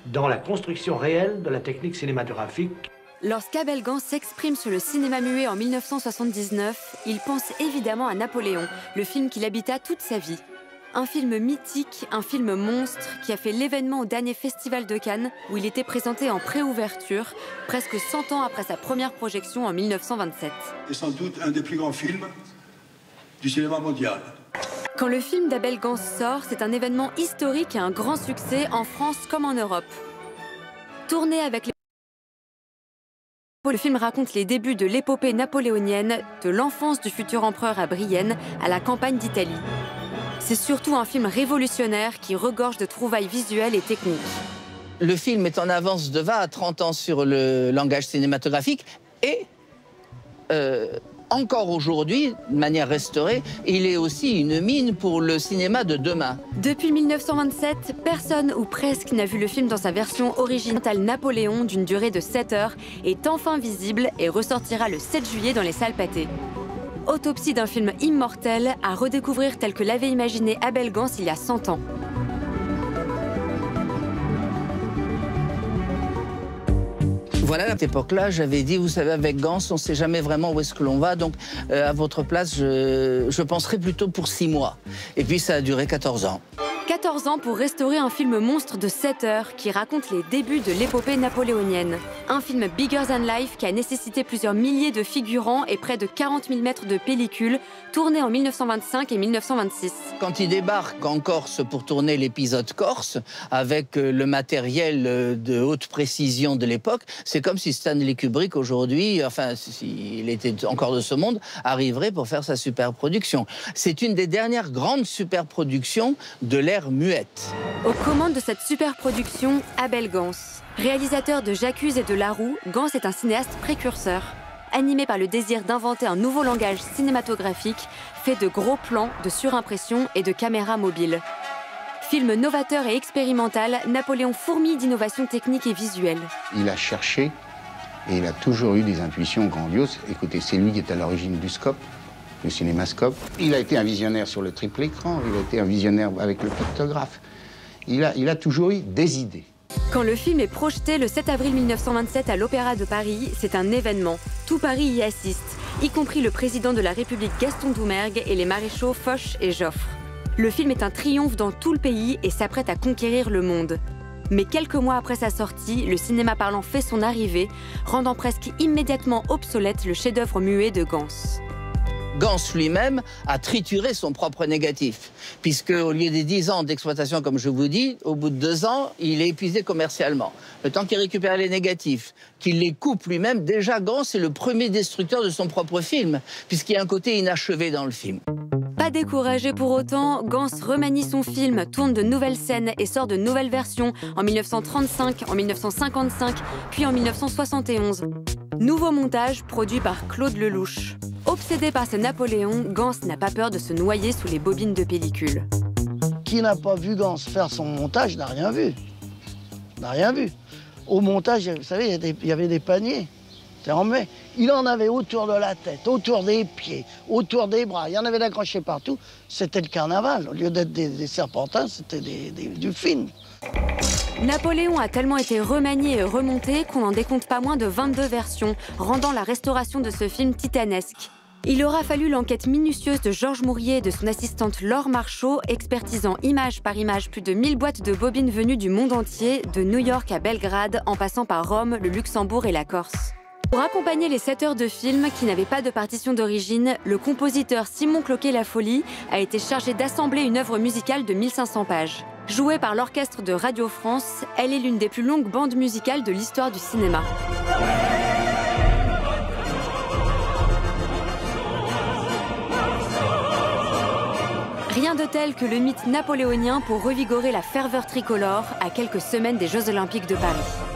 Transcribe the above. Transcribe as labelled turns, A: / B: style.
A: dans la construction réelle de la technique cinématographique.
B: Lorsqu'Abel Gance s'exprime sur le cinéma muet en 1979, il pense évidemment à Napoléon, le film qu'il habita toute sa vie. Un film mythique, un film monstre qui a fait l'événement au dernier festival de Cannes où il était présenté en pré-ouverture, presque 100 ans après sa première projection en 1927.
C: C'est sans doute un des plus grands films du cinéma mondial.
B: Quand le film d'Abel Gance sort, c'est un événement historique et un grand succès en France comme en Europe. Tourné avec le film raconte les débuts de l'épopée napoléonienne, de l'enfance du futur empereur à Brienne à la campagne d'Italie. C'est surtout un film révolutionnaire qui regorge de trouvailles visuelles et techniques.
D: Le film est en avance de 20 à 30 ans sur le langage cinématographique et encore aujourd'hui, de manière restaurée, il est aussi une mine pour le cinéma de demain.
B: Depuis 1927, personne ou presque n'a vu le film dans sa version originale. Napoléon, d'une durée de 7 heures, est enfin visible et ressortira le 7 juillet dans les salles Pathé. Autopsie d'un film immortel à redécouvrir tel que l'avait imaginé Abel Gance il y a 100 ans.
D: Voilà, à cette époque-là, j'avais dit, vous savez, avec Gance, on ne sait jamais vraiment où est-ce que l'on va. Donc, à votre place, je penserais plutôt pour 6 mois. Et puis, ça a duré 14 ans.
B: 14 ans pour restaurer un film monstre de 7 heures qui raconte les débuts de l'épopée napoléonienne. Un film bigger than life qui a nécessité plusieurs milliers de figurants et près de 40 000 mètres de pellicule, tourné en 1925 et 1926.
D: Quand il débarque en Corse pour tourner l'épisode Corse, avec le matériel de haute précision de l'époque, c'est comme si Stanley Kubrick aujourd'hui, enfin, s'il était encore de ce monde, arriverait pour faire sa superproduction. C'est une des dernières grandes superproductions de l'ère muette.
B: Aux commandes de cette superproduction, Abel Gance. Réalisateur de J'accuse et de La Roue, Gance est un cinéaste précurseur. Animé par le désir d'inventer un nouveau langage cinématographique, fait de gros plans, de surimpression et de caméras mobiles. Film novateur et expérimental, Napoléon fourmille d'innovations techniques et visuelles.
E: Il a cherché et il a toujours eu des intuitions grandioses. Écoutez, c'est lui qui est à l'origine du scope, le cinémascope. Il a été un visionnaire sur le triple écran, il a été un visionnaire avec le pictographe. Il a toujours eu des idées.
B: Quand le film est projeté le 7 avril 1927 à l'Opéra de Paris, c'est un événement. Tout Paris y assiste, y compris le président de la République Gaston Doumergue et les maréchaux Foch et Joffre. Le film est un triomphe dans tout le pays et s'apprête à conquérir le monde. Mais quelques mois après sa sortie, le cinéma parlant fait son arrivée, rendant presque immédiatement obsolète le chef-d'œuvre muet de Gance.
D: Gance lui-même a trituré son propre négatif, puisque au lieu des 10 ans d'exploitation, comme je vous dis, au bout de 2 ans, il est épuisé commercialement. Le temps qu'il récupère les négatifs, qu'il les coupe lui-même, déjà Gance est le premier destructeur de son propre film, puisqu'il y a un côté inachevé dans le film.
B: Pas découragé pour autant, Gance remanie son film, tourne de nouvelles scènes et sort de nouvelles versions en 1935, en 1955, puis en 1971. Nouveau montage produit par Claude Lelouch. Obsédé par ce Napoléon, Gance n'a pas peur de se noyer sous les bobines de pellicule.
F: Qui n'a pas vu Gance faire son montage n'a rien vu. N'a rien vu. Au montage, vous savez, il y avait des paniers. Il en avait autour de la tête, autour des pieds, autour des bras. Il y en avait d'accrochés partout. C'était le carnaval. Au lieu d'être des serpentins, c'était du film.
B: Napoléon a tellement été remanié et remonté qu'on n'en décompte pas moins de 22 versions, rendant la restauration de ce film titanesque. Il aura fallu l'enquête minutieuse de Georges Mourier et de son assistante Laure Marchot, expertisant image par image plus de 1000 boîtes de bobines venues du monde entier, de New York à Belgrade, en passant par Rome, le Luxembourg et la Corse. Pour accompagner les 7 heures de film qui n'avaient pas de partition d'origine, le compositeur Simon Cloquet-Lafolie a été chargé d'assembler une œuvre musicale de 1500 pages. Jouée par l'orchestre de Radio France, elle est l'une des plus longues bandes musicales de l'histoire du cinéma. Rien de tel que le mythe napoléonien pour revigorer la ferveur tricolore à quelques semaines des Jeux Olympiques de Paris.